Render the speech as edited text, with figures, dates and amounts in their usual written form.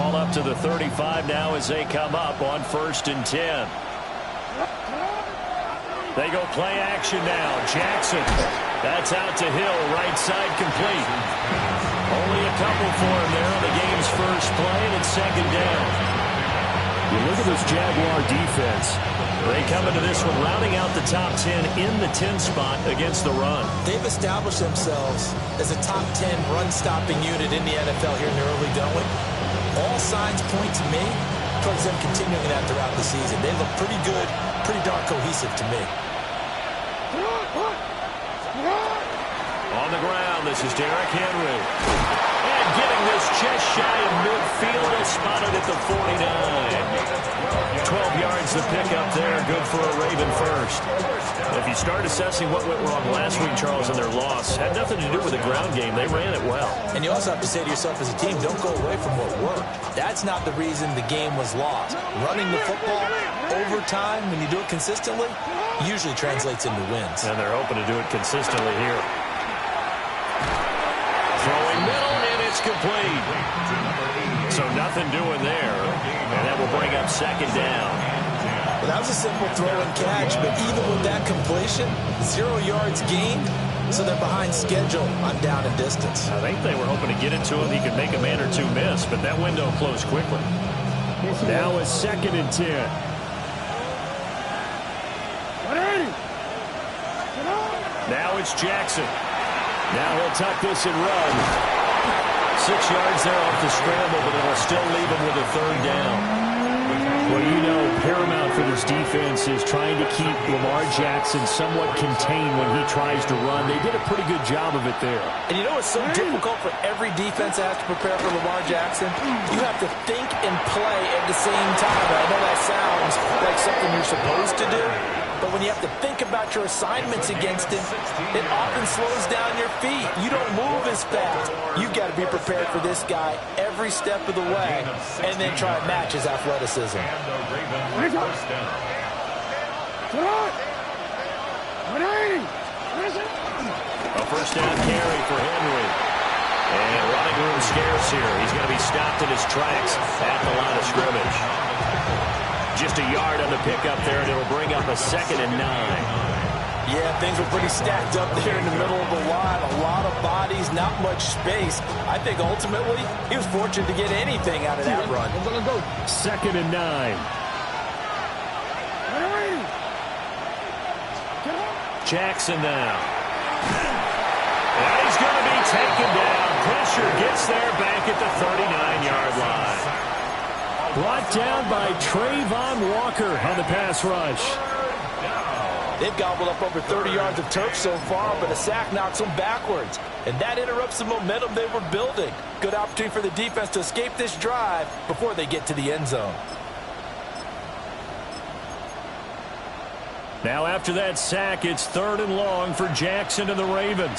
Ball up to the 35 now as they come up on 1st and 10. They go play action now. Jackson. That's out to Hill. Right side complete. Only a couple for him there on the game's first play, and it's 2nd down. You look at this Jaguar defense. They come into this one rounding out the top 10 in the 10 spot against the run. They've established themselves as a top 10 run-stopping unit in the NFL here in the early going. All signs point to me towards them continuing that throughout the season. They look pretty good, pretty darn cohesive to me. On the ground, this is Derrick Henry. And getting this just shy of midfield, is spotted at the 49. 12 yards to pick up there, good for a Raven first. If you start assessing what went wrong last week, Charles, in their loss, had nothing to do with the ground game. They ran it well. And you also have to say to yourself as a team, don't go away from what worked. That's not the reason the game was lost. Running the football over time, when you do it consistently, usually translates into wins. And they're hoping to do it consistently here. Throwing middle, and it's complete. So nothing doing there. And that will bring up 2nd down. Well, that was a simple throw and catch, but even with that completion, 0 yards gained, so they're behind schedule on down and distance. I think they were hoping to get it to him. He could make a man or two miss, but that window closed quickly. Now it's 2nd and 10. Now it's Jackson. Now he'll tuck this and run. 6 yards there off the scramble, but it'll still leave him with a 3rd down. Well, you know, paramount for this defense is trying to keep Lamar Jackson somewhat contained when he tries to run. They did a pretty good job of it there. And you know what's so difficult for every defense that has to prepare for Lamar Jackson? You have to think and play at the same time. I know that sounds like something you're supposed to do, but when you have to think about your assignments against him, it often slows down your feet. You don't move as fast. You've got to be prepared for this guy every step of the way and then try and match his athleticism. A 1st down carry for Henry. And running room scarce here. He's going to be stopped in his tracks at the line of scrimmage. Just a yard on the pickup there, and it'll bring up a 2nd and 9. Yeah, things were pretty stacked up there in the middle of the line. A lot of bodies, not much space. I think ultimately he was fortunate to get anything out of that run. 2nd and 9. Jackson now. And he's going to be taken down. Pressure gets there back at the 39-yard line. Brought down by Trayvon Walker on the pass rush. They've gobbled up over 30 yards of turf so far, but a sack knocks them backwards. And that interrupts the momentum they were building. Good opportunity for the defense to escape this drive before they get to the end zone. Now after that sack, it's 3rd and long for Jackson and the Ravens.